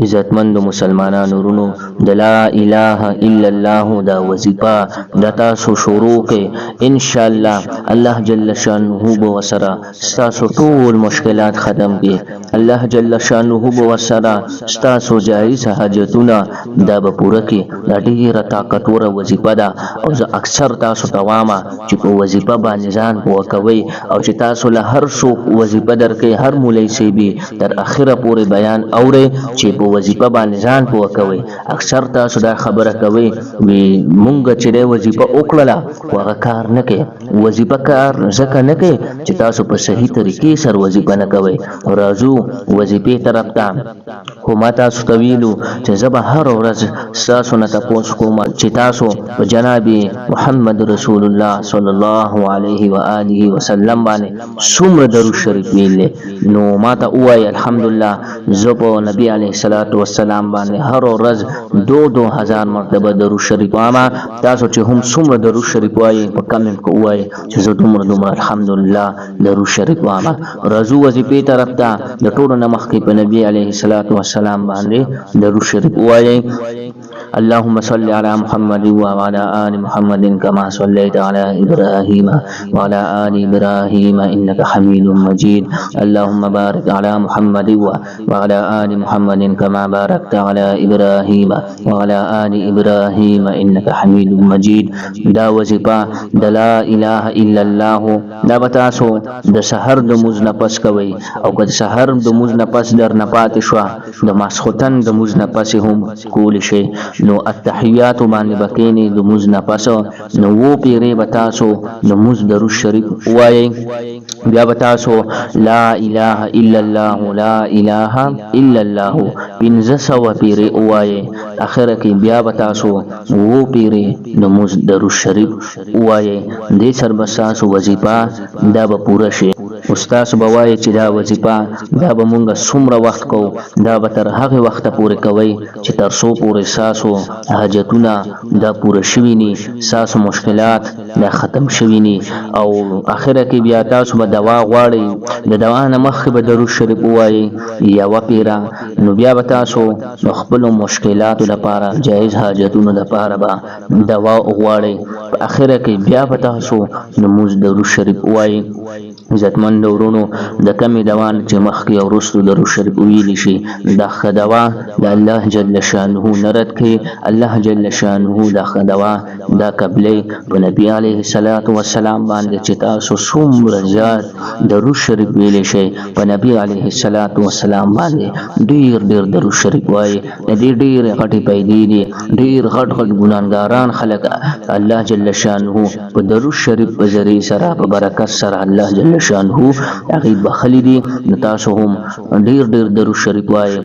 عزتمند مسلمانانو ورونو د لا اله الا الله دا وظیفه د تاسو شروع کې ان شاء الله الله جل شانه بو وسرا تاسو ټول مشکلات ختم کړي. الله جل شانه بو وسرا تاسو جایز حاجتونه دا به پوره کړي. دا ډیره طاقتوره وظیفه ده او زه اکثر تاسو توامه چې په وظیفه باندې ځان وکوي او چې تاسو له هر څوک وظیفه درکې هر مولوی سیبي تر اخره پورې بیان اوري چې په وظیفه باندې ځان پوه کوي. اکثر تاسو دا خبره کوي وی مونږ چې د وظیفه وکړه هغه کار نه کوي. وظیفه کار ځکه نه کوي چې تاسو په صحیح طریقې سره وظیفه نه کوي. راځو وظیفه طرف ته. خو ما تاسو ته ویلو چې زه به هر ورځ تاسو نه تاسو کوم چې تاسو په جناب محمد رسول الله صلی الله علیه و آله وسلم باندې څومره درود شریف ویلې. نو ما ته وایي الحمدلله زه په نبی علیه الصلاۃ والسلام باندې هر ورځ 2000 مرتبه درود شریف وایم. تاسو چې هم څومره درود شریف وایي په کمنټ کې وایي چې زه دومره الحمدلله درود شریف وایم. راځو وظیفه طرف ته. د ټولو نه مخکې په نبی علیه الصلاۃ والسلام باندې درود شریف وایي. اللهم صل على محمد وعلى آل محمد كما صليت على إبراهيم وعلى آل إبراهيم إنك حميد مجيد. اللهم بارك على محمد وعلى آل محمد كما باركت على إبراهيم وعلى آل إبراهيم إنك حميد مجيد. دا وظیفه د لا إله إلا الله دا بتاسو د سحر د موز نه پس کوي او که سحر د موز نه پس در نه پاتې شو د ماسختن د موز نه پس هم کول شي. نو التحیات باندې بکینی د موز نه پس نو وو پیری بتاسو د موز درود شریف وایي. بیا بتاسو لا اله الا الله لا اله الا الله 1500 پیری وایي. اخر کې بیا بتاسو وو پیری د موز درود شریف وایي. دې سر بساسو وظیفه دا به پوره شي. استاد بوای چې دا وظیفه دا به مونږه څومره وخت کو دا به تر هغه وخت پورې کوي چې تر څو پورې ساسو حاجتونه دا پوره شوي ني ساسو مشکلات دا ختم شوي ني. او اخره کې بیا تاسو به دوا غواړي د دوا نه مخکې به درود شریف وایي یا وپیرا. نو بیا به تاسو خپل مشکلاتو لپاره جایز حاجتونو لپاره به دوا غواړي. په اخره کې بیا به تاسو نماز درود شریف وایي. عزتمند ورونو د کمی دوان چې مخکې او وروستو درود شریف ویلی شي دا ښه دوا د الله جل شانه نرد کوي. الله جل شانه دا ښه دوا دا قبلې په نبی علیه الصلاۃ والسلام باندې چې تاسو څومره زیات درود شریف ویلی شي په نبی علیه الصلاۃ والسلام باندې ډیر ډیر درود شریف وایي. د دې ډیر غټي پیدې دي ډیر غټ غټ ګناهګاران خلک الله جل شانه په درود شریف په ذریعه سره په برکت سره الله جل شانه هغه بخلی دي. تاسو هم ډیر ډیر درود شریف وایي.